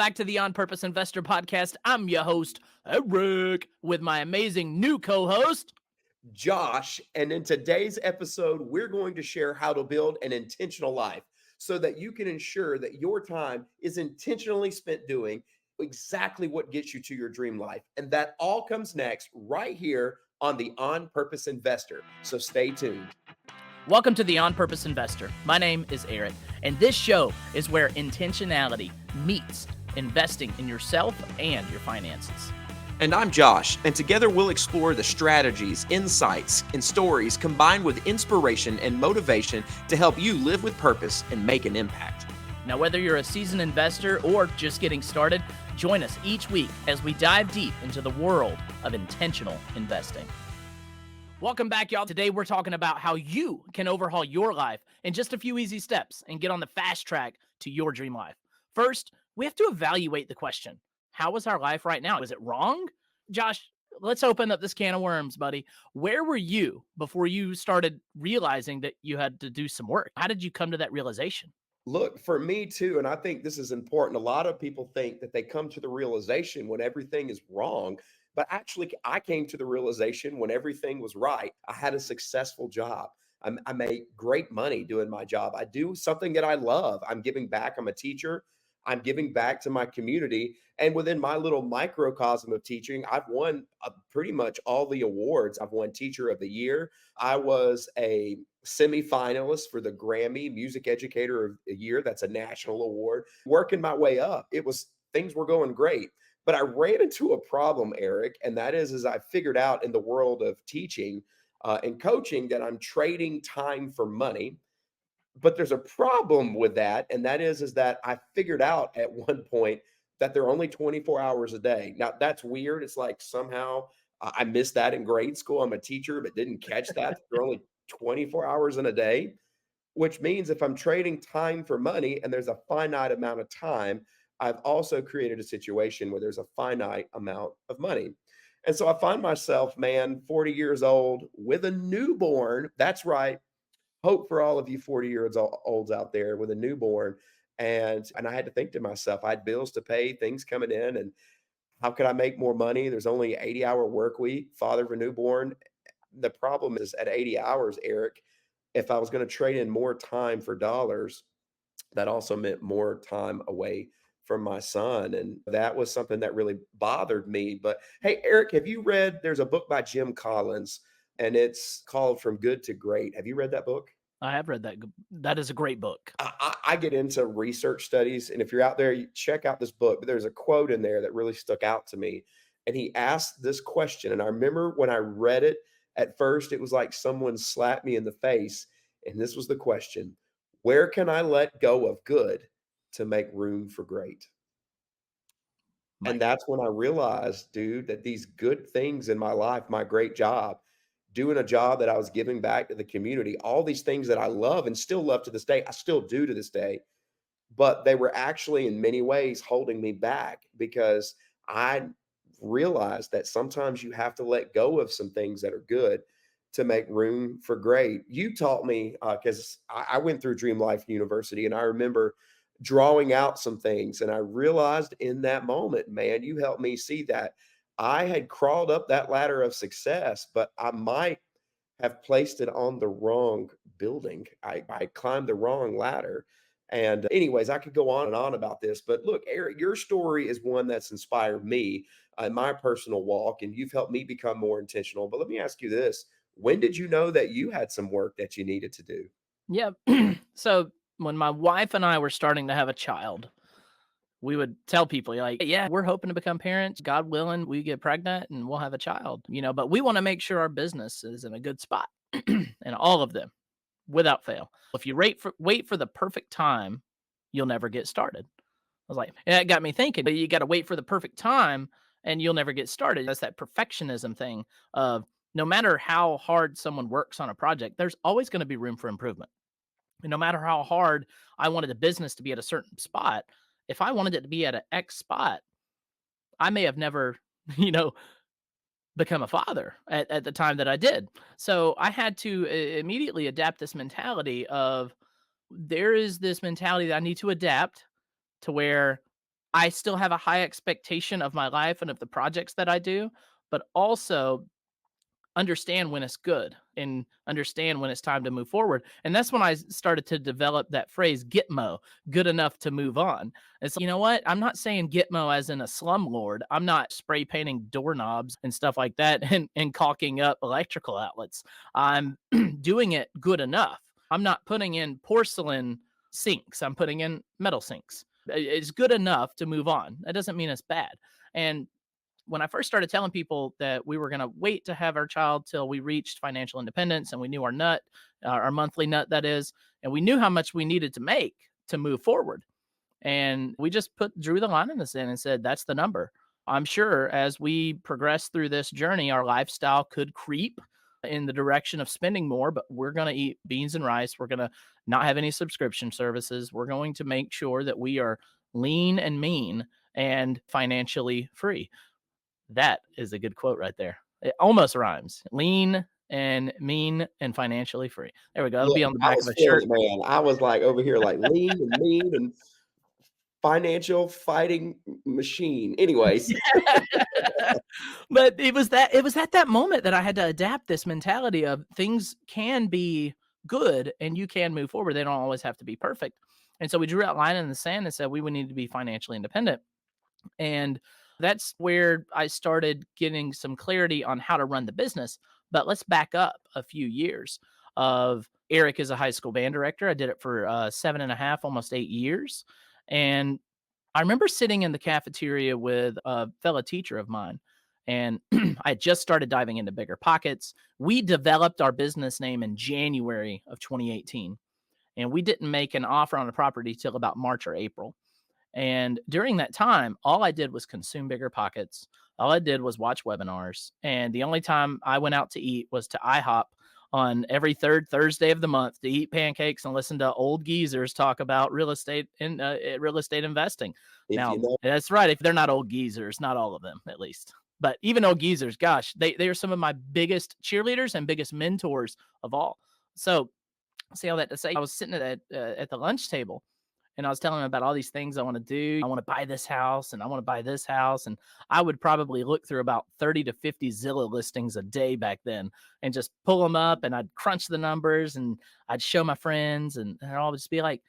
Back to the On Purpose Investor Podcast. I'm your host, Eric, with my amazing new co-host, Josh. And in today's episode, we're going to share how to build an intentional life so that you can ensure that your time is intentionally spent doing exactly what gets you to your dream life. And that all comes next right here on the On Purpose Investor. So stay tuned. Welcome to the On Purpose Investor. My name is Eric, and this show is where intentionality meets investing in yourself and your finances. And I'm Josh, and together we'll explore the strategies, insights, and stories combined with inspiration and motivation to help you live with purpose and make an impact. Now, whether you're a seasoned investor or just getting started, join us each week as we dive deep into the world of intentional investing. Welcome back, y'all. Today, we're talking about how you can overhaul your life in just a few easy steps and get on the fast track to your dream life. First, we have to evaluate the question. How is our life right now? Is it wrong? Josh, let's open up this can of worms, buddy. Where were you before you started realizing that you had to do some work? How did you come to that realization? Look, for me too, and I think this is important. A lot of people think that they come to the realization when everything is wrong, but actually, I came to the realization when everything was right. I had a successful job. I made great money doing my job. I do something that I love. I'm giving back. I'm a teacher. I'm giving back to my community. And within my little microcosm of teaching, I've won pretty much all the awards. I've won Teacher of the Year. I was a semifinalist for the Grammy Music Educator of the Year. That's a national award. Working my way up, things were going great. But I ran into a problem, Eric, and that is I figured out in the world of teaching and coaching that I'm trading time for money. But there's a problem with that, and that is that I figured out at one point that they're only 24 hours a day. Now that's weird. It's like somehow I missed that in grade school. I'm a teacher, but didn't catch that. They're only 24 hours in a day, which means if I'm trading time for money and there's a finite amount of time, I've also created a situation where there's a finite amount of money. And so I find myself, man, 40 years old with a newborn. That's right. Hope for all of you 40 years olds out there with a newborn. And I had to think to myself, I had bills to pay, things coming in, and how could I make more money? There's only an 80-hour work week, father of a newborn. The problem is at 80 hours, Eric, if I was going to trade in more time for dollars, that also meant more time away from my son. And that was something that really bothered me. But hey, Eric, have you read? There's a book by Jim Collins, and it's called From Good to Great. Have you read that book? I have read that. That is a great book. I get into research studies, and if you're out there, you check out this book. But there's a quote in there that really stuck out to me. And he asked this question. And I remember when I read it, at first, it was like someone slapped me in the face. And this was the question: where can I let go of good to make room for great? And Mike. that's when I realized, dude, that these good things in my life, my great job, doing a job that I was giving back to the community, all these things that I love and still love to this day, I still do to this day, but they were actually in many ways holding me back because I realized that sometimes you have to let go of some things that are good to make room for great. You taught me because I went through Dream Life University, and I remember drawing out some things, and I realized in that moment, man, you helped me see that I had crawled up that ladder of success, but I might have placed it on the wrong building. I climbed the wrong ladder. And anyways, I could go on and on about this, but look, Eric, your story is one that's inspired me in my personal walk, and you've helped me become more intentional. But let me ask you this: when did you know that you had some work that you needed to do? Yeah. So when my wife and I were starting to have a child, we would tell people like, yeah, we're hoping to become parents. God willing, we get pregnant and we'll have a child, but we want to make sure our business is in a good spot and all of them without fail. If you wait for the perfect time, you'll never get started. I was like, and that got me thinking, but you got to wait for the perfect time and you'll never get started. That's that perfectionism thing of no matter how hard someone works on a project, there's always going to be room for improvement. And no matter how hard I wanted the business to be at a certain spot, if I wanted it to be at an X spot, I may have never, you know, become a father at the time that I did. So I had to immediately adapt this mentality of there is this mentality that I need to adapt to where I still have a high expectation of my life and of the projects that I do, but also understand when it's good and understand when it's time to move forward. And that's when I started to develop that phrase Gitmo, good enough to move on. It's, you know what? I'm not saying Gitmo as in a slumlord. I'm not spray painting doorknobs and stuff like that and caulking up electrical outlets. I'm doing it good enough. I'm not putting in porcelain sinks. I'm putting in metal sinks. It's good enough to move on. That doesn't mean it's bad. And when I first started telling people that we were going to wait to have our child till we reached financial independence and we knew our nut, our monthly nut, that is, and we knew how much we needed to make to move forward. And we just drew the line in the sand and said, that's the number. I'm sure as we progress through this journey, our lifestyle could creep in the direction of spending more, but we're going to eat beans and rice. We're going to not have any subscription services. We're going to make sure that we are lean and mean and financially free. That is a good quote right there. It almost rhymes. Lean and mean and financially free. There we go. It'll Yeah, be on the I back of was a feeling shirt. it, man. I was like over here, like lean and mean and financial fighting machine. Anyways, But it was at that moment that I had to adapt this mentality of things can be good and you can move forward. They don't always have to be perfect. And so we drew that line in the sand and said we would need to be financially independent. And that's where I started getting some clarity on how to run the business. But let's back up a few years. Of Eric is a high school band director. I did it for 7.5, almost 8 years. And I remember sitting in the cafeteria with a fellow teacher of mine, and I had just started diving into bigger pockets. We developed our business name in January of 2018, and we didn't make an offer on the property till about March or April. And during that time, all I did was consume bigger pockets. All I did was watch webinars. And the only time I went out to eat was to IHOP on every third Thursday of the month to eat pancakes and listen to old geezers talk about real estate and real estate investing. if you Now, know, that's right. If they're not old geezers, not all of them, at least. But even old geezers, gosh, they are some of my biggest cheerleaders and biggest mentors of all. So, say all that to say, I was sitting at the lunch table and I was telling him about all these things I want to do. I want to buy this house and I want to buy this house. And I would probably look through about 30 to 50 Zillow listings a day back then and just pull them up and I'd crunch the numbers and I'd show my friends and they'd all just be like,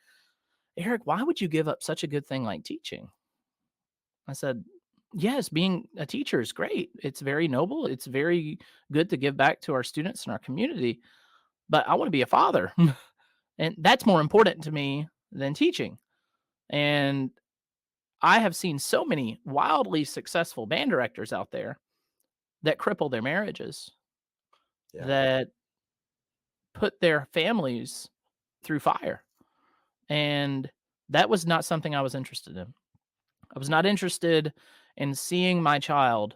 Eric, why would you give up such a good thing like teaching? I said, yes, being a teacher is great. It's very noble. It's very good to give back to our students and our community, but I want to be a father. And that's more important to me than teaching. And I have seen so many wildly successful band directors out there that cripple their marriages, yeah, that put their families through fire. And that was not something I was interested in. I was not interested in seeing my child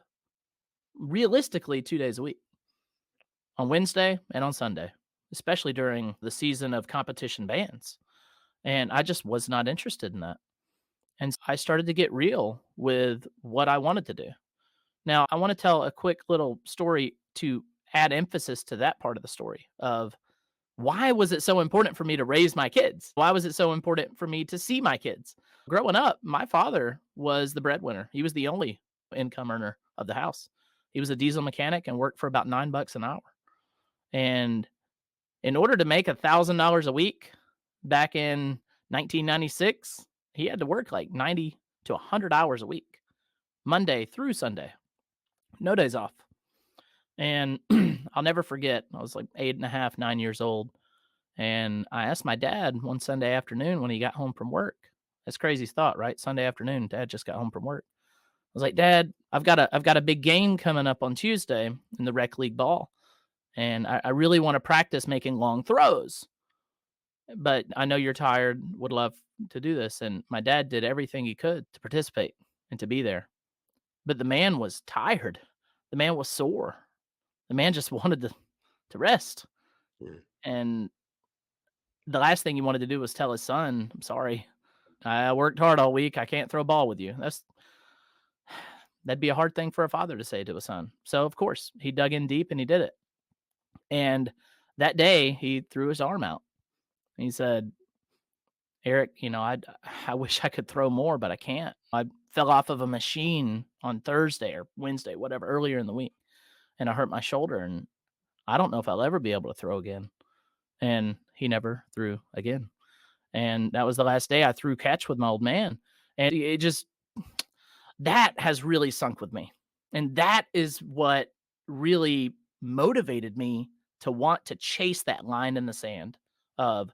realistically 2 days a week, on Wednesday and on Sunday, especially during the season of competition bands. And I just was not interested in that. And I started to get real with what I wanted to do. Now, I want to tell a quick little story to add emphasis to that part of the story of why was it so important for me to raise my kids? Why was it so important for me to see my kids? Growing up, my father was the breadwinner. He was the only income earner of the house. He was a diesel mechanic and worked for about $9 an hour. And in order to make $1,000 a week back in 1996, he had to work like 90 to 100 hours a week, Monday through Sunday, no days off. And I'll never forget, I was like 8.5, 9 years old. And I asked my dad one Sunday afternoon when he got home from work. That's crazy thought, right? Sunday afternoon, dad just got home from work. I was like, Dad, I've got a big game coming up on Tuesday in the rec league ball. And I really want to practice making long throws. But I know you're tired, would love to do this. And my dad did everything he could to participate and to be there. But the man was tired. The man was sore. The man just wanted to rest. mm, And the last thing he wanted to do was tell his son, I'm sorry. I worked hard all week. I can't throw a ball with you. That'd be a hard thing for a father to say to a son. So of course he dug in deep and he did it. And that day he threw his arm out. He said, Eric, I wish I could throw more, but I can't. I fell off of a machine on Thursday or Wednesday, whatever, earlier in the week, and I hurt my shoulder, and I don't know if I'll ever be able to throw again. And he never threw again. And that was the last day I threw catch with my old man. And it just, that has really sunk with me. And that is what really motivated me to want to chase that line in the sand of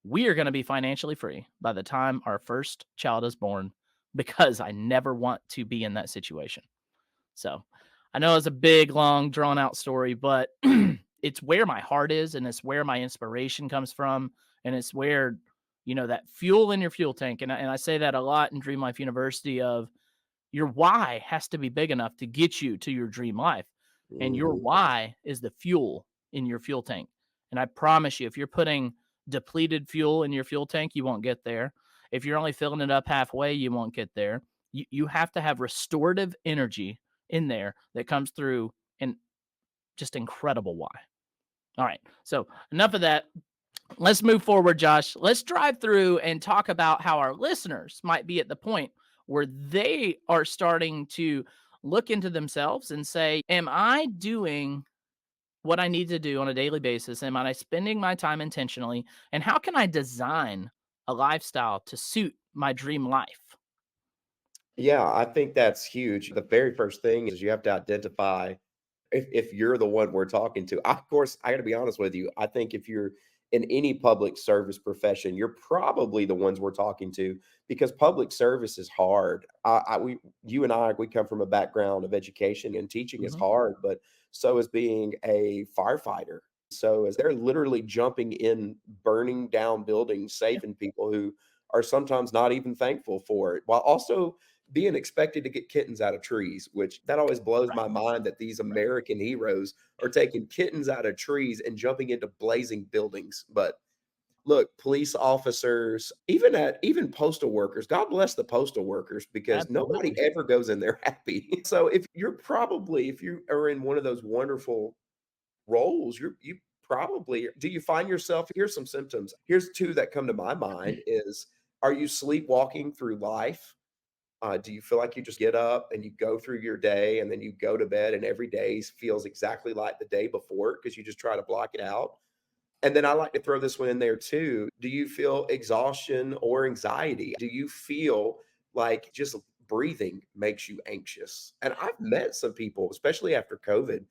we are going to be financially free by the time our first child is born because I never want to be in that situation. So I know it's a big, long, drawn out story, but it's where my heart is and it's where my inspiration comes from. And it's where, that fuel in your fuel tank. And I say that a lot in Dream Life University of your why has to be big enough to get you to your dream life. And your Mhm. why is the fuel in your fuel tank. And I promise you, if you're putting depleted fuel in your fuel tank, you won't get there. If you're only filling it up halfway, you won't get there. You have to have restorative energy in there that comes through an just incredible why. All right. So enough of that. Let's move forward, Josh. Let's drive through and talk about how our listeners might be at the point where they are starting to look into themselves and say, am I doing what I need to do on a daily basis? Am I spending my time intentionally? And how can I design a lifestyle to suit my dream life? Yeah, I think that's huge. The very first thing is you have to identify if you're the one we're talking to. Of course, I got to be honest with you. I think if you're in any public service profession, you're probably the ones we're talking to because public service is hard. You and I, we come from a background of education and teaching is Mhm. hard, but so is being a firefighter. So as they're literally jumping in, burning down buildings, Yeah. saving people who are sometimes not even thankful for it, while also being expected to get kittens out of trees, which that always blows Right. my mind that these Right. American heroes are taking kittens out of trees and jumping into blazing buildings. But look, police officers, even postal workers, God bless the postal workers because nobody Absolutely. ever goes in there happy. So if you are in one of those wonderful roles, you probably do you find yourself here's some symptoms. Here's two that come to my mind is are you sleepwalking through life? Do you feel like you just get up and you go through your day and then you go to bed and every day feels exactly like the day before because you just try to block it out? And then I like to throw this one in there too. Do you feel exhaustion or anxiety? Do you feel like just breathing makes you anxious? And I've met some people, especially after COVID,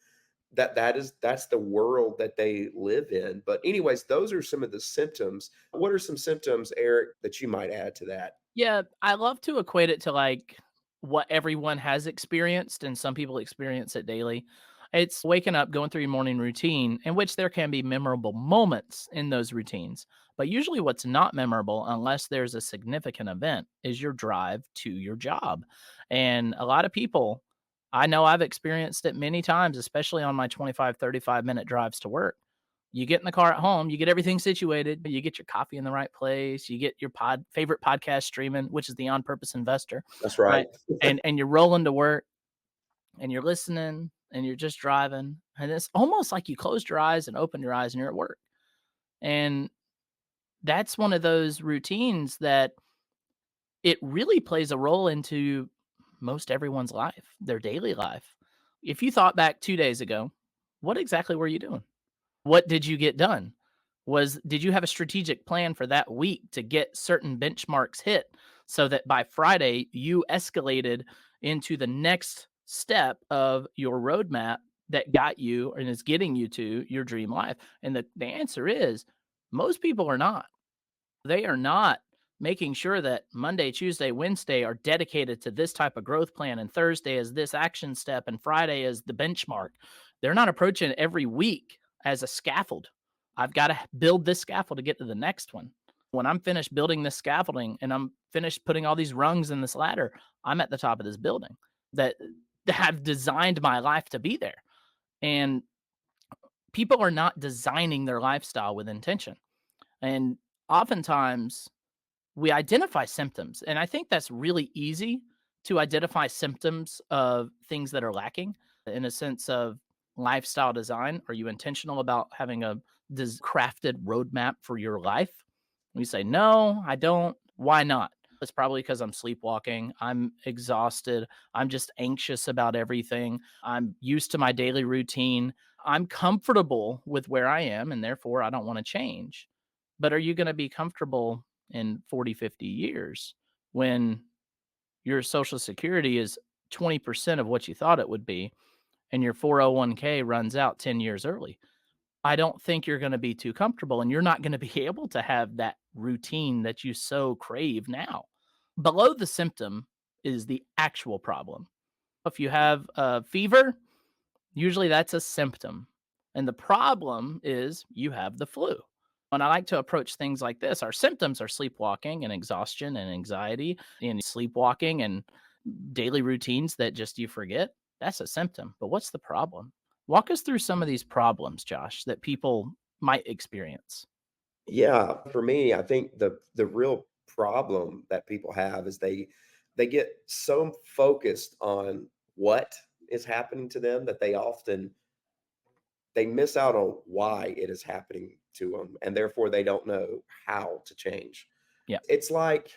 that's the world that they live in. But anyways, those are some of the symptoms. What are some symptoms, Eric, that you might add to that? Yeah, I love to equate it to like what everyone has experienced, and some people experience it daily. It's waking up, going through your morning routine, in which there can be memorable moments in those routines. But usually, what's not memorable, unless there's a significant event, is your drive to your job. And a lot of people, I know I've experienced it many times, especially on my 25, 35-minute drives to work. You get in the car at home, you get everything situated, you get your coffee in the right place, you get your favorite podcast streaming, which is the On Purpose Investor, That's right. right? And you're rolling to work and you're listening and you're just driving. And it's almost like you closed your eyes and opened your eyes and you're at work. And that's one of those routines that it really plays a role into most everyone's life, their daily life. If you thought back 2 days ago, what exactly were you doing? What did you get done? Did you have a strategic plan for that week to get certain benchmarks hit so that by Friday you escalated into the next step of your roadmap that got you and is getting you to your dream life? And the answer is most people are not. They are not making sure that Monday, Tuesday, Wednesday are dedicated to this type of growth plan, and Thursday is this action step, and Friday is the benchmark. They're not approaching every week as a scaffold. I've got to build this scaffold to get to the next one. When I'm finished building this scaffolding and I'm finished putting all these rungs in this ladder, I'm at the top of this building that have designed my life to be there. And people are not designing their lifestyle with intention. And oftentimes we identify symptoms. And I think that's really easy to identify symptoms of things that are lacking in a sense of lifestyle design. Are you intentional about having a crafted roadmap for your life? We say, no, I don't. Why not? It's probably because I'm sleepwalking. I'm exhausted. I'm just anxious about everything. I'm used to my daily routine. I'm comfortable with where I am, and therefore I don't want to change. But are you going to be comfortable in 40, 50 years when your social security is 20% of what you thought it would be and your 401k runs out 10 years early? I don't think you're going to be too comfortable, and you're not going to be able to have that routine that you so crave now. Below the symptom is the actual problem. If you have a fever, usually that's a symptom. And the problem is you have the flu. And I like to approach things like this. Our symptoms are sleepwalking and exhaustion and anxiety, and sleepwalking and daily routines that just you forget. That's a symptom. But what's the problem? Walk us through some of these problems, Josh, that people might experience. Yeah, for me, I think the real problem that people have is they get so focused on what is happening to them that they miss out on why it is happening to them, and therefore they don't know how to change. Yeah. It's like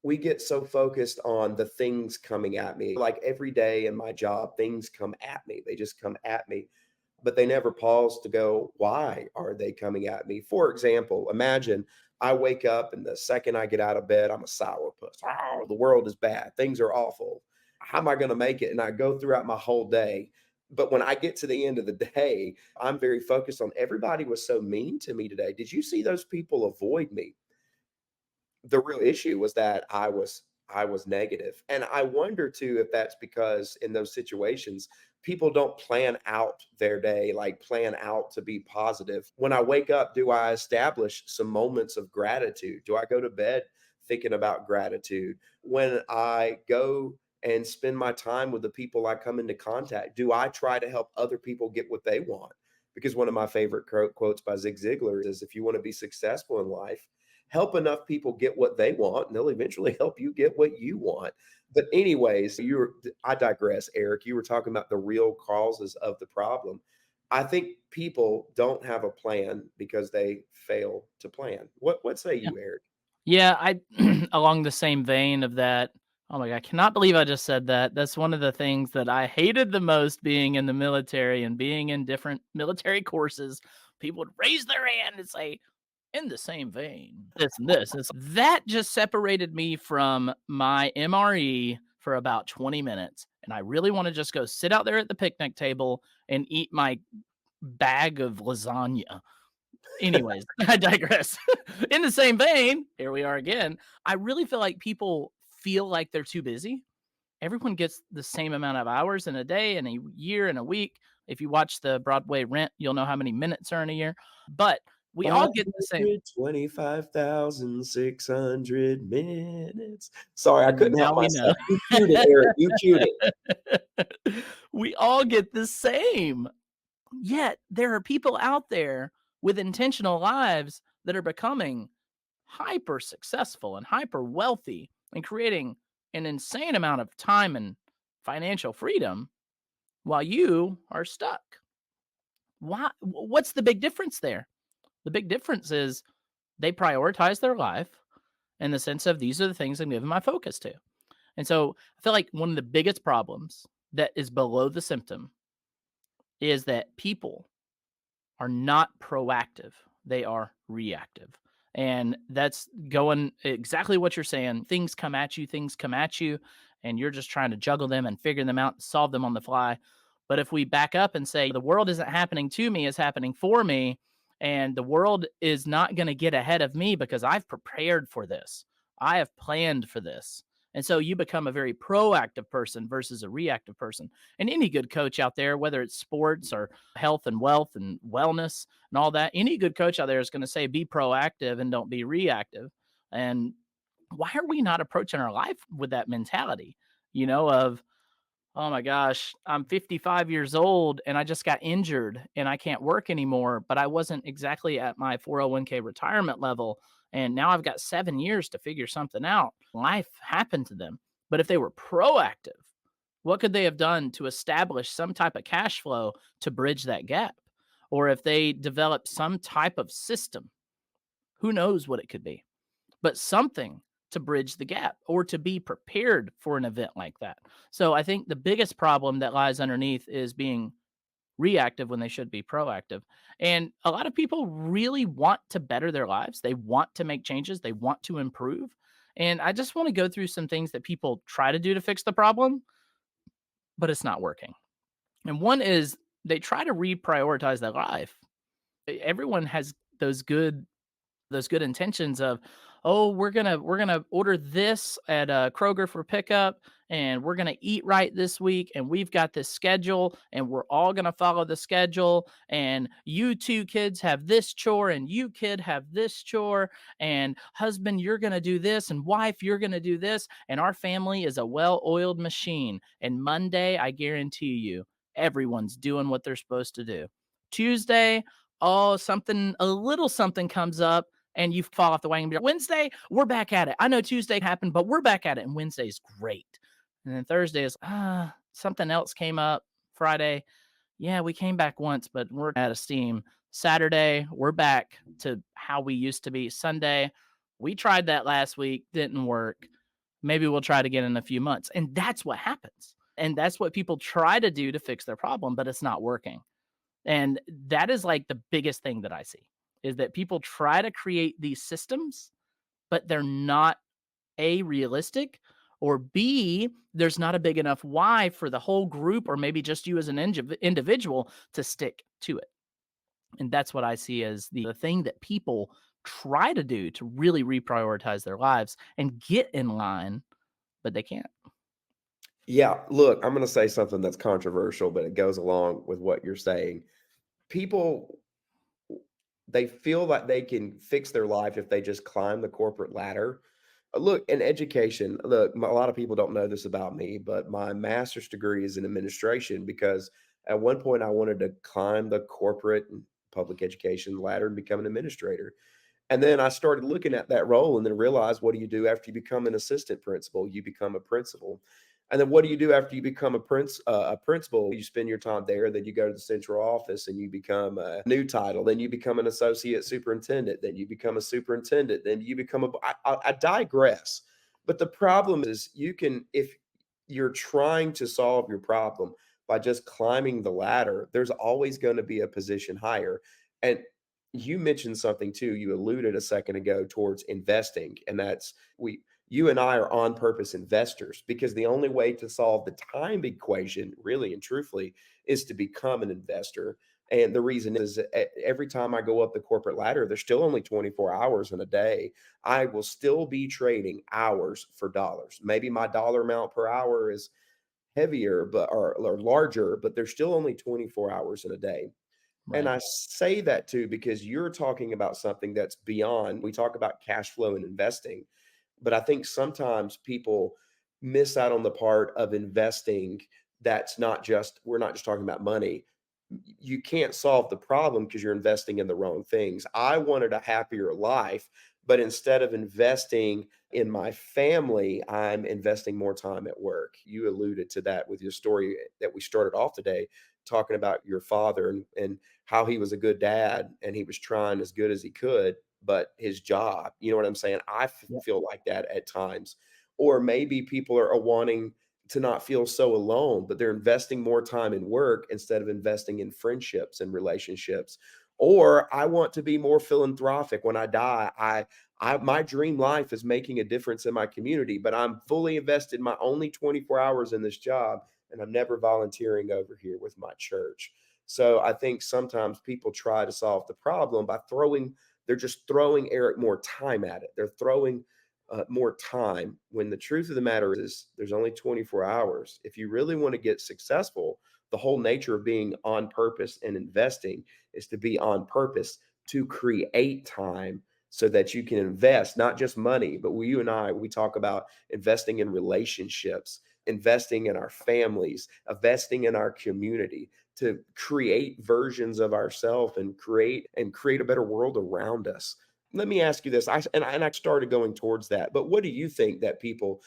we get so focused on the things coming at me. Like every day in my job, things come at me. They just come at me, but they never pause to go, why are they coming at me? For example, imagine I wake up and the second I get out of bed, I'm a sourpuss. Oh, the world is bad. Things are awful. How am I going to make it? And I go throughout my whole day. But when I get to the end of the day, I'm very focused on everybody was so mean to me today. Did you see those people avoid me? The real issue was that I was negative. And I wonder too if that's because in those situations, people don't plan out their day, like plan out to be positive. When I wake up, do I establish some moments of gratitude? Do I go to bed thinking about gratitude? When I go and spend my time with the people I come into contact, do I try to help other people get what they want? Because one of my favorite quotes by Zig Ziglar is, if you want to be successful in life, help enough people get what they want, and they'll eventually help you get what you want. But anyways, I digress, Eric. You were talking about the real causes of the problem. I think people don't have a plan because they fail to plan. What say Yeah. you, Eric? Yeah, I along the same vein of that. Oh my God, I cannot believe I just said that. That's one of the things that I hated the most being in the military and being in different military courses. People would raise their hand and say, in the same vein, this and this. That just separated me from my MRE for about 20 minutes. And I really want to just go sit out there at the picnic table and eat my bag of lasagna. Anyways, I digress. In the same vein, here we are again. I really feel like people feel like they're too busy. Everyone gets the same amount of hours in a day, in a year, in a week. If you watch the Broadway Rent, you'll know how many minutes are in a year. But we all get the same. 525,600 minutes. Sorry, I couldn't help Now we know. myself. You cued it, Eric. You cued it. We all get the same. Yet there are people out there with intentional lives that are becoming hyper successful and hyper wealthy and creating an insane amount of time and financial freedom while you are stuck. Why? What's the big difference there? The big difference is they prioritize their life in the sense of these are the things I'm giving my focus to. And so I feel like one of the biggest problems that is below the symptom is that people are not proactive, they are reactive. And that's going exactly what you're saying. Things come at you, and you're just trying to juggle them and figure them out, solve them on the fly. But if we back up and say, the world isn't happening to me, it's happening for me, and the world is not going to get ahead of me because I've prepared for this, I have planned for this. And so you become a very proactive person versus a reactive person. And any good coach out there, whether it's sports or health and wealth and wellness and all that, any good coach out there is going to say be proactive and don't be reactive. And why are we not approaching our life with that mentality, of, oh my gosh, I'm 55 years old and I just got injured and I can't work anymore, but I wasn't exactly at my 401k retirement level. And now I've got 7 years to figure something out. Life happened to them. But if they were proactive, what could they have done to establish some type of cash flow to bridge that gap? Or if they developed some type of system, who knows what it could be, but something to bridge the gap or to be prepared for an event like that. So I think the biggest problem that lies underneath is being reactive when they should be proactive. And a lot of people really want to better their lives. They want to make changes, they want to improve. And I just want to go through some things that people try to do to fix the problem, but it's not working. And one is they try to reprioritize their life. Everyone has those good intentions of, oh, we're gonna order this at Kroger for pickup, and we're gonna eat right this week, and we've got this schedule, and we're all gonna follow the schedule. And you two kids have this chore, and you kid have this chore, and husband, you're gonna do this, and wife, you're gonna do this, and our family is a well-oiled machine. And Monday, I guarantee you, everyone's doing what they're supposed to do. Tuesday, oh, something, a little something comes up and you fall off the wagon. Wednesday, we're back at it. I know Tuesday happened, but we're back at it. And Wednesday's great. And then Thursday is, something else came up. Friday, yeah, we came back once, but we're out of steam. Saturday, we're back to how we used to be. Sunday, we tried that last week, didn't work. Maybe we'll try it again in a few months. And that's what happens. And that's what people try to do to fix their problem, but it's not working. And that is like the biggest thing that I see is that people try to create these systems, but they're not A, realistic, or B, there's not a big enough why for the whole group or maybe just you as an individual to stick to it. And that's what I see as the thing that people try to do to really reprioritize their lives and get in line, but they can't. Yeah, look, I'm going to say something that's controversial, but it goes along with what you're saying. People, they feel like they can fix their life if they just climb the corporate ladder. Look, in education, look, a lot of people don't know this about me, but my master's degree is in administration because at one point I wanted to climb the corporate and public education ladder and become an administrator. And then I started looking at that role and then realized, what do you do after you become an assistant principal? You become a principal. And then what do you do after you become a principal? You spend your time there, then you go to the central office and you become a new title. Then you become an associate superintendent. Then you become a superintendent. Then you become a. I digress. But the problem is, you can, if you're trying to solve your problem by just climbing the ladder, there's always going to be a position higher. And you mentioned something too. You alluded a second ago towards investing, and that's we you and I are on purpose investors because the only way to solve the time equation, really and truthfully, is to become an investor. And the reason is every time I go up the corporate ladder, there's still only 24 hours in a day. I will still be trading hours for dollars. Maybe my dollar amount per hour is heavier, or larger, but there's still only 24 hours in a day. And Right. I say that too because you're talking about something that's beyond. We talk about cash flow and investing, but I think sometimes people miss out on the part of investing. That's not just, we're not just talking about money. You can't solve the problem because you're investing in the wrong things. I wanted a happier life, but instead of investing in my family, I'm investing more time at work. You alluded to that with your story that we started off today, talking about your father and how he was a good dad and he was trying as good as he could, but his job, you know what I'm saying? Yeah. Feel like that at times. Or maybe people are wanting to not feel so alone, but they're investing more time in work instead of investing in friendships and relationships. Or I want to be more philanthropic when I die. My dream life is making a difference in my community, but I'm fully invested my only 24 hours in this job, and I'm never volunteering over here with my church. So I think sometimes people try to solve the problem by they're just throwing Eric more time at it. They're throwing more time when the truth of the matter is there's only 24 hours. If you really want to get successful, the whole nature of being on purpose and investing is to be on purpose to create time so that you can invest not just money, but you and I, we talk about investing in relationships, investing in our families, investing in our community to create versions of ourselves and create a better world around us. Let me ask you this. I started going towards that, but what do you think that people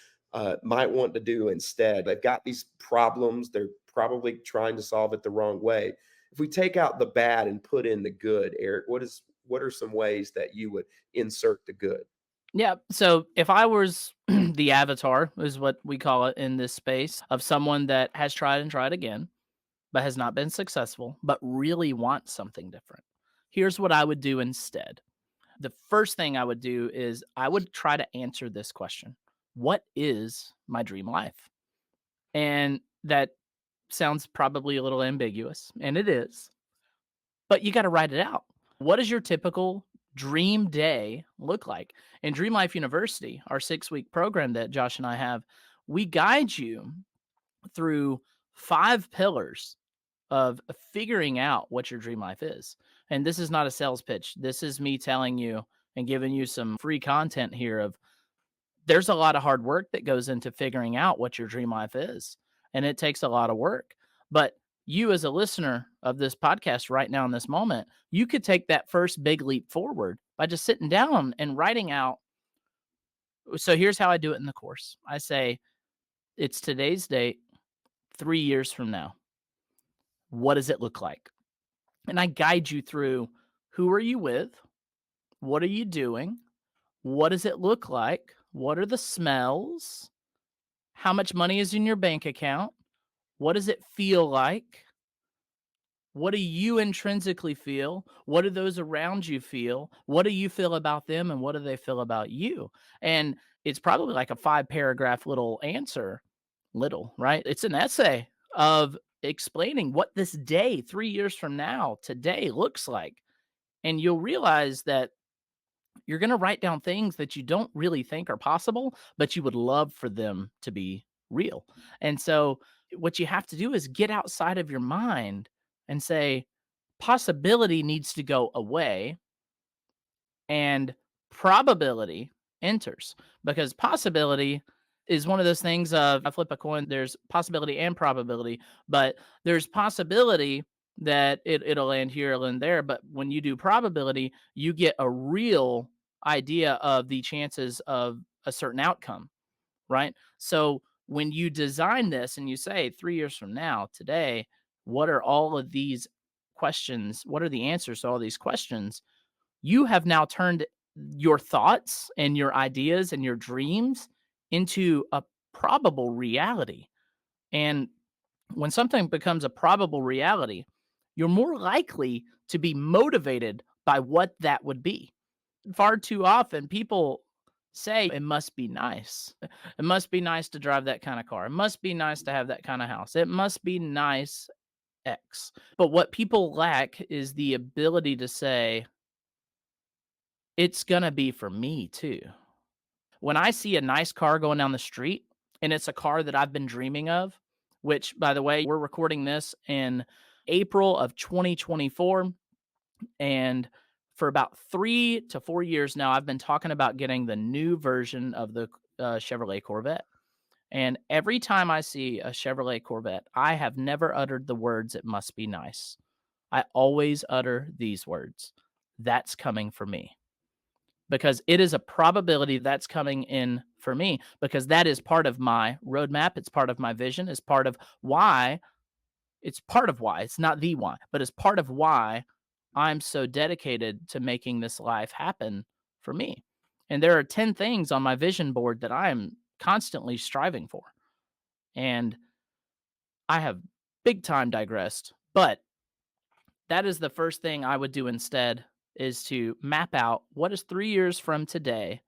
might want to do instead? They've got these problems. They're probably trying to solve it the wrong way. If we take out the bad and put in the good, Eric, what are some ways that you would insert the good? Yeah. So if I was the avatar, is what we call it in this space, of someone that has tried and tried again, but has not been successful, but really wants something different, here's what I would do instead. The first thing I would do is I would try to answer this question: what is my dream life? And that sounds probably a little ambiguous, and it is, but you got to write it out. What does your typical dream day look like? In Dream Life University, our 6-week program that Josh and I have, we guide you through 5 pillars of figuring out what your dream life is. And this is not a sales pitch. This is me telling you and giving you some free content here of there's a lot of hard work that goes into figuring out what your dream life is. And it takes a lot of work. But you, as a listener of this podcast right now in this moment, you could take that first big leap forward by just sitting down and writing out. So here's how I do it in the course. I say, it's today's date, 3 years from now. What does it look like? And I guide you through, who are you with? What are you doing? What does it look like? What are the smells? How much money is in your bank account? What does it feel like? What do you intrinsically feel? What do those around you feel? What do you feel about them? And what do they feel about you? And it's probably like a 5-paragraph little answer, little, right? It's an essay of explaining what this day, 3 years from now, today looks like. And you'll realize that you're going to write down things that you don't really think are possible, but you would love for them to be real. And so, what you have to do is get outside of your mind and say, possibility needs to go away and probability enters, because possibility is one of those things of, I flip a coin, there's possibility and probability, but there's possibility that it'll land here, it'll land there. But when you do probability, you get a real idea of the chances of a certain outcome, right? So when you design this and you say 3 years from now, today, what are all of these questions? What are the answers to all these questions? You have now turned your thoughts and your ideas and your dreams into a probable reality. And when something becomes a probable reality, you're more likely to be motivated by what that would be. Far too often, people say it must be nice. It must be nice to drive that kind of car. It must be nice to have that kind of house. It must be nice X. But what people lack is the ability to say, it's going to be for me too. When I see a nice car going down the street and it's a car that I've been dreaming of, which, by the way, we're recording this in April of 2024. And for about 3 to 4 years now, I've been talking about getting the new version of the Chevrolet Corvette. And every time I see a Chevrolet Corvette, I have never uttered the words, it must be nice. I always utter these words: that's coming for me. Because it is a probability that's coming in for me, because that is part of my roadmap. It's part of my vision. It's part of why. It's part of why. It's not the why, but it's part of why I'm so dedicated to making this life happen for me. And there are 10 things on my vision board that I am constantly striving for. And I have big time digressed, but that is the first thing I would do instead, is to map out what is 3 years from today.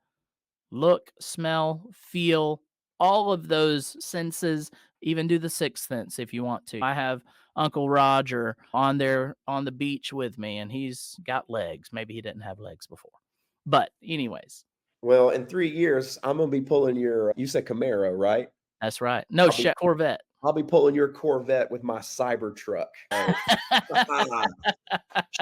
Look, smell, feel, all of those senses, even do the sixth sense if you want to. I have Uncle Roger on there on the beach with me, and he's got legs. Maybe he didn't have legs before. But anyways, Well, in 3 years, I'm gonna be pulling your you said Camaro, right? that's right. No, I'll be Corvette. I'll be pulling your Corvette with my Cybertruck. Hey.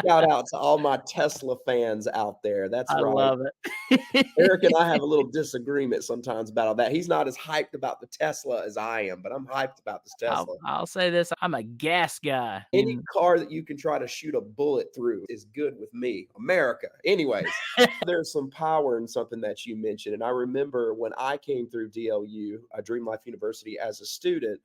Shout out to all my Tesla fans out there. That's I right. love it. Eric and I have a little disagreement sometimes about all that. He's not as hyped about the Tesla as I am, but I'm hyped about this Tesla. I'll say this: I'm a gas guy. Any car that you can try to shoot a bullet through is good with me. America. Anyways, there's some power in something that you mentioned. And I remember when I came through DLU, Dream Life University, as a student,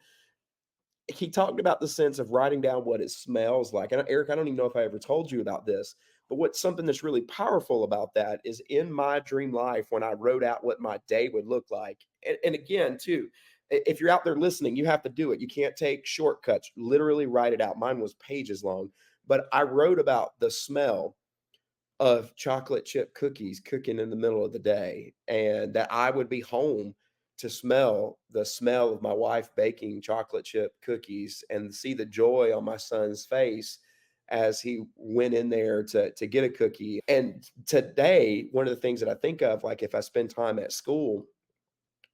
he talked about the sense of writing down what it smells like. And Eric, I don't even know if I ever told you about this, But what's something that's really powerful about that is in my dream life, when I wrote out what my day would look like, and again, too, if you're out there listening, you have to do it. You can't take shortcuts. Literally write it out. Mine was pages long, but I wrote about the smell of chocolate chip cookies cooking in the middle of the day, and that I would be home to smell the smell of my wife baking chocolate chip cookies and see the joy on my son's face as he went in there to get a cookie. And today, one of the things that I think of, like if I spend time at school,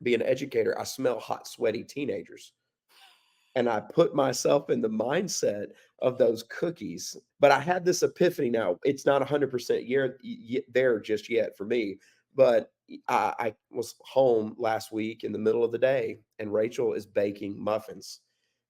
being an educator, I smell hot, sweaty teenagers. And I put myself in the mindset of those cookies. But I had this epiphany now. It's not 100% there just yet for me, but I was home last week in the middle of the day, and Rachel is baking muffins.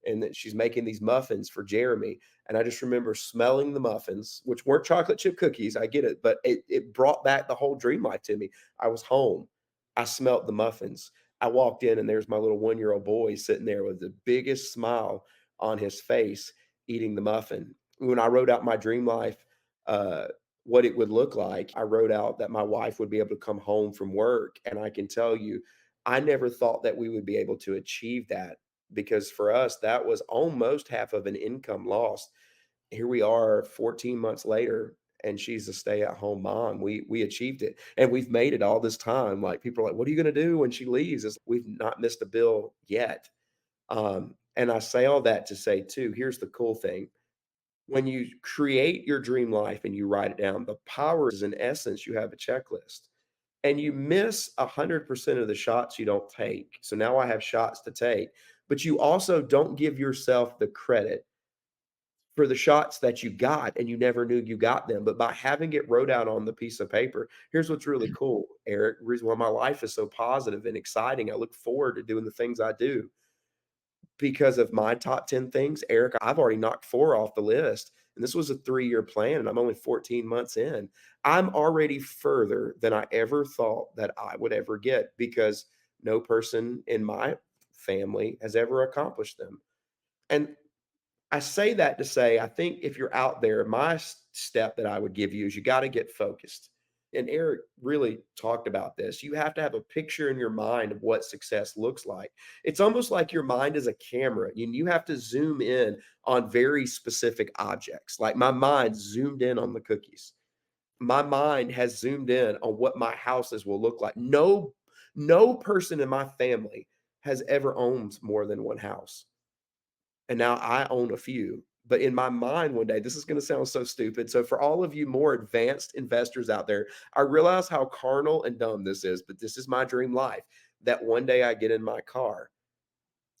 And that she's making these muffins for Jeremy. And I just remember smelling the muffins, which weren't chocolate chip cookies. I get it, but it brought back the whole dream life to me. I was home. I smelt the muffins. I walked in and there's my little 1-year-old boy sitting there with the biggest smile on his face eating the muffin. When I wrote out my dream life, uh, what it would look like, I wrote out that my wife would be able to come home from work. And I can tell you, I never thought that we would be able to achieve that, because for us, that was almost half of an income lost. Here we are 14 months later, and she's a stay-at-home mom. We achieved it, and we've made it all this time. Like, people are like, "What are you gonna do when she leaves?" We've not missed a bill yet. And I say all that to say too, here's the cool thing. When you create your dream life and you write it down, the power is, in essence, you have a checklist. And you miss 100% of the shots you don't take. So now I have shots to take, but you also don't give yourself the credit for the shots that you got and you never knew you got them. But by having it wrote out on the piece of paper, here's what's really cool, Eric. The reason why my life is so positive and exciting, I look forward to doing the things I do because of my top 10 things. Eric, I've already knocked 4 off the list. And this was a 3-year plan, and I'm only 14 months in. I'm already further than I ever thought that I would ever get, because no person in my family has ever accomplished them. And I say that to say, I think if you're out there, my step that I would give you is you got to get focused. And Eric really talked about this. You have to have a picture in your mind of what success looks like. It's almost like your mind is a camera, and you have to zoom in on very specific objects. Like my mind zoomed in on the cookies. My mind has zoomed in on what my houses will look like. No person in my family has ever owned more than one house, and now I own a few. But in my mind one day, this is going to sound so stupid. So for all of you more advanced investors out there, I realize how carnal and dumb this is, but this is my dream life, that one day I get in my car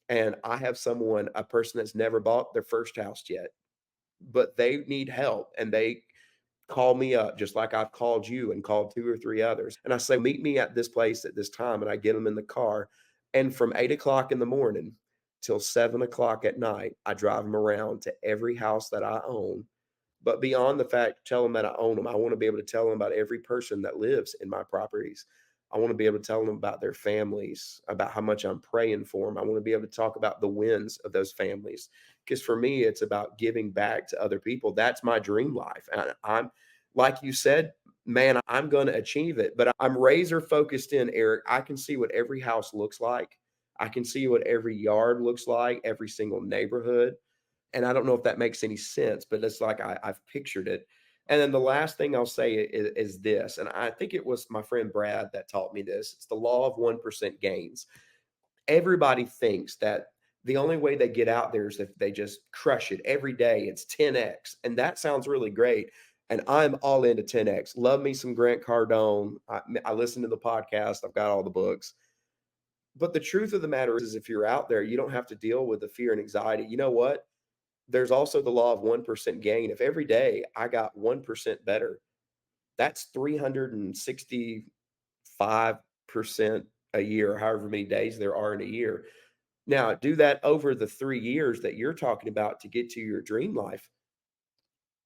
and I have a person that's never bought their first house yet, but they need help, and they call me up just like I've called you and called 2 or 3 others. And I say, meet me at this place at this time. And I get them in the car. And from 8 o'clock in the morning till 7 o'clock at night, I drive them around to every house that I own. But beyond the fact, tell them that I own them, I want to be able to tell them about every person that lives in my properties. I want to be able to tell them about their families, about how much I'm praying for them. I want to be able to talk about the wins of those families. Because for me, it's about giving back to other people. That's my dream life. And I'm, like you said, man, I'm going to achieve it. But I'm razor focused in, Eric. I can see what every house looks like. I can see what every yard looks like, every single neighborhood. And I don't know if that makes any sense, but it's like I've pictured it. And then the last thing I'll say is this, and I think it was my friend Brad that taught me this. It's the law of 1% gains. Everybody thinks that the only way they get out there is if they just crush it every day. It's 10x. And that sounds really great. And I'm all into 10x. Love me some Grant Cardone. I listen to the podcast. I've got all the books. But the truth of the matter is if you're out there, you don't have to deal with the fear and anxiety. You know what? There's also the law of 1% gain. If every day I got 1% better, that's 365% a year, however many days there are in a year. Now, do that over the 3 years that you're talking about to get to your dream life.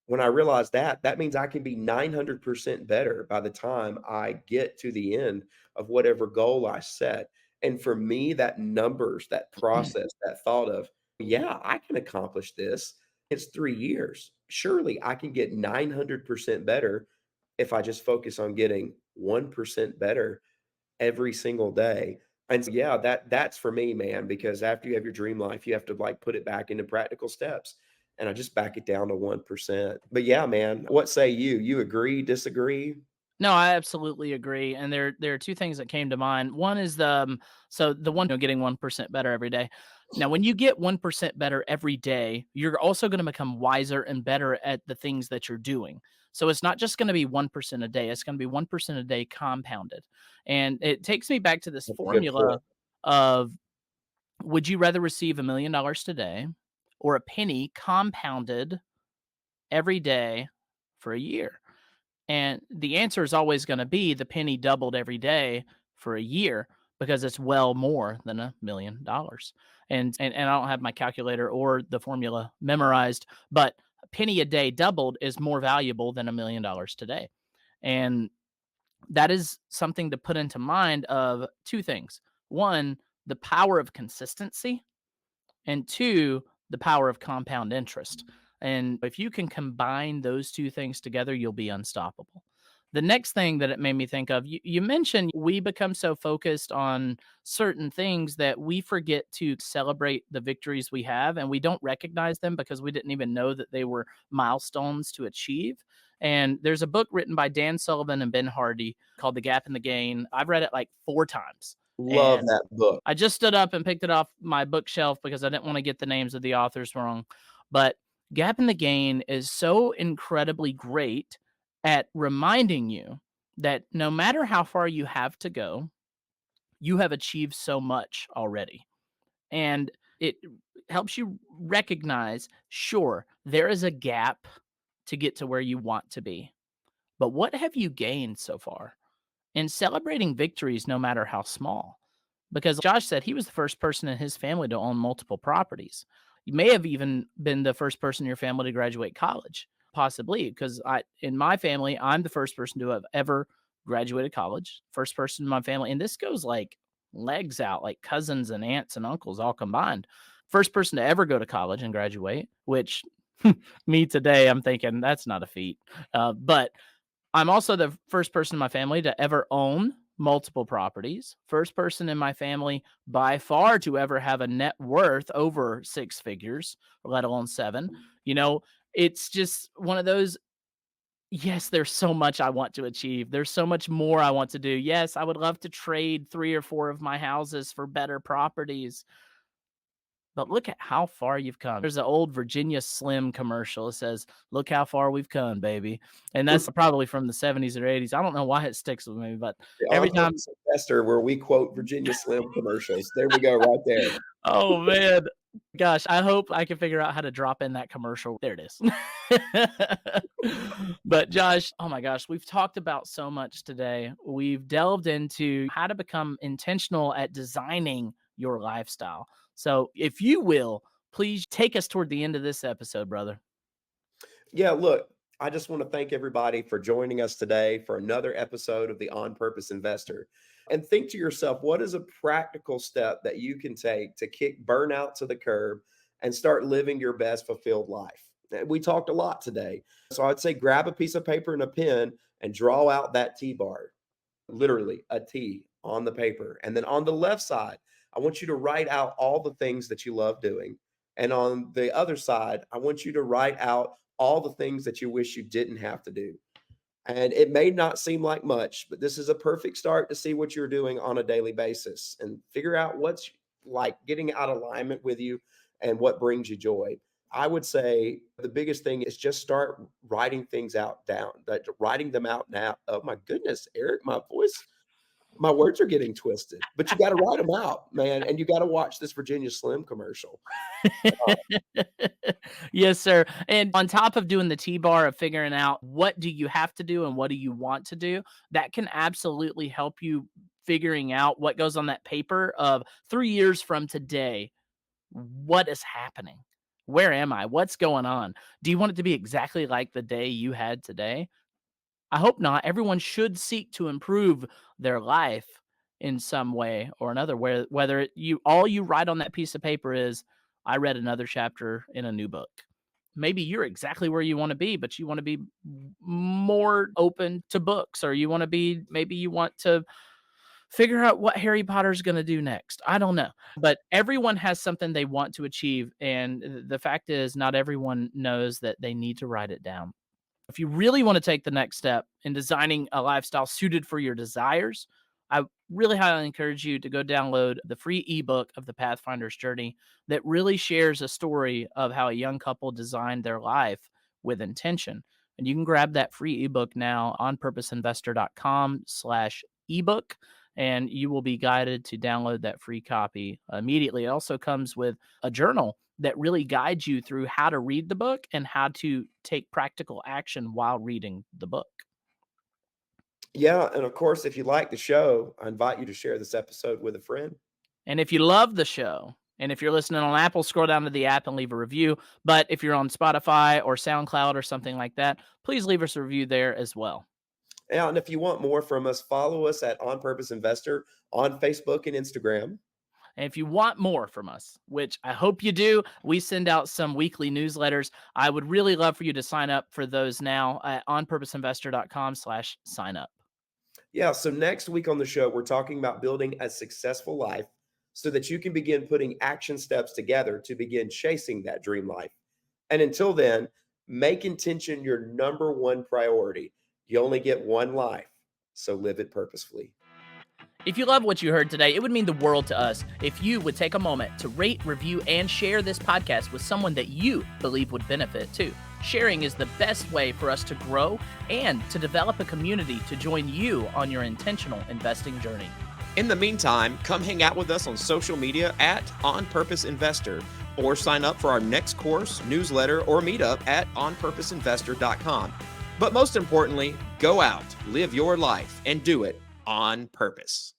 When I realize that, that means I can be 900% better by the time I get to the end of whatever goal I set. And for me, that numbers, that process, that thought of, yeah, I can accomplish this. It's 3 years. Surely I can get 900% better if I just focus on getting 1% better every single day. And so, yeah, that's for me, man, because after you have your dream life, you have to like put it back into practical steps. And I just back it down to 1%. But yeah, man, what say you? You agree, disagree? No, I absolutely agree. And there are two things that came to mind. One is so the one, getting 1% better every day. Now, when you get 1% better every day, you're also going to become wiser and better at the things that you're doing. So it's not just going to be 1% a day, it's going to be 1% a day compounded. And it takes me back to this That's a good formula point. of, would you rather receive $1 million today or a penny compounded every day for a year? And the answer is always going to be the penny doubled every day for a year, because it's well more than $1 million. And I don't have my calculator or the formula memorized, but a penny a day doubled is more valuable than $1 million today. And that is something to put into mind of two things. One, the power of consistency, and two, the power of compound interest. And if you can combine those two things together, you'll be unstoppable. The next thing that it made me think of, you mentioned we become so focused on certain things that we forget to celebrate the victories we have, and we don't recognize them because we didn't even know that they were milestones to achieve. And there's a book written by Dan Sullivan and Ben Hardy called The Gap in the Gain. I've read it like 4 times. Love And that book. I just stood up and picked it off my bookshelf because I didn't want to get the names of the authors wrong. But Gap in the Gain is so incredibly great at reminding you that no matter how far you have to go, you have achieved so much already. And it helps you recognize, sure, there is a gap to get to where you want to be. But what have you gained so far? And celebrating victories, no matter how small. Because Josh said he was the first person in his family to own multiple properties. You may have even been the first person in your family to graduate college, possibly, because in my family, I'm the first person to have ever graduated college, first person in my family. And this goes like legs out, like cousins and aunts and uncles all combined. First person to ever go to college and graduate, which me today, I'm thinking that's not a feat. But I'm also the first person in my family to ever own multiple properties. First person in my family by far to ever have a net worth over 6 figures, let alone 7. You know, it's just one of those. Yes, there's so much I want to achieve. There's so much more I want to do. Yes, I would love to trade 3 or 4 of my houses for better properties. But look at how far you've come. There's an old Virginia Slim commercial. It says, "Look how far we've come, baby." And that's probably from the 70s or 80s. I don't know why it sticks with me, but The every On time. Purpose Investor, where we quote Virginia Slim commercials. There we go, right there. Oh man. Gosh, I hope I can figure out how to drop in that commercial. There it is. But Josh, oh my gosh, we've talked about so much today. We've delved into how to become intentional at designing your lifestyle. So, if you will, please take us toward the end of this episode, brother. Yeah, look, I just want to thank everybody for joining us today for another episode of the On Purpose Investor. And think to yourself, what is a practical step that you can take to kick burnout to the curb and start living your best fulfilled life? We talked a lot today. So I'd say grab a piece of paper and a pen and draw out that T bar, literally a T on the paper. And then on the left side, I want you to write out all the things that you love doing. And on the other side, I want you to write out all the things that you wish you didn't have to do. And it may not seem like much, but this is a perfect start to see what you're doing on a daily basis and figure out what's like getting out of alignment with you and what brings you joy. I would say the biggest thing is just start writing things out down, that writing them out now. Oh my goodness, Eric, my words are getting twisted, but you got to write them out, man. And you got to watch this Virginia Slim commercial. Yes, sir. And on top of doing the T-bar of figuring out what do you have to do and what do you want to do, that can absolutely help you figuring out what goes on that paper of 3 years from today. What is happening? Where am I? What's going on? Do you want it to be exactly like the day you had today? I hope not. Everyone should seek to improve their life in some way or another. Whether you all you write on that piece of paper is, I read another chapter in a new book. maybe you're exactly where you want to be, but you want to be more open to books, or maybe you want to figure out what Harry Potter's going to do next. I don't know. But everyone has something they want to achieve. And the fact is, not everyone knows that they need to write it down. If you really want to take the next step in designing a lifestyle suited for your desires, I really highly encourage you to go download the free ebook of the Pathfinder's Journey that really shares a story of how a young couple designed their life with intention. And you can grab that free ebook now on purposeinvestor.com/ebook, and you will be guided to download that free copy immediately. It also comes with a journal that really guides you through how to read the book and how to take practical action while reading the book. Yeah. And of course, if you like the show, I invite you to share this episode with a friend. And if you love the show, and if you're listening on Apple, scroll down to the app and leave a review. But if you're on Spotify or SoundCloud or something like that, please leave us a review there as well. Yeah, and if you want more from us, follow us at On Purpose Investor on Facebook and Instagram. And if you want more from us, which I hope you do, we send out some weekly newsletters. I would really love for you to sign up for those now at onpurposeinvestor.com/sign up. Yeah, so next week on the show, we're talking about building a successful life so that you can begin putting action steps together to begin chasing that dream life. And until then, make intention your number one priority. You only get one life, so live it purposefully. If you love what you heard today, it would mean the world to us if you would take a moment to rate, review, and share this podcast with someone that you believe would benefit too. Sharing is the best way for us to grow and to develop a community to join you on your intentional investing journey. In the meantime, come hang out with us on social media at On Purpose Investor, or sign up for our next course, newsletter, or meetup at onpurposeinvestor.com. But most importantly, go out, live your life, and do it on purpose.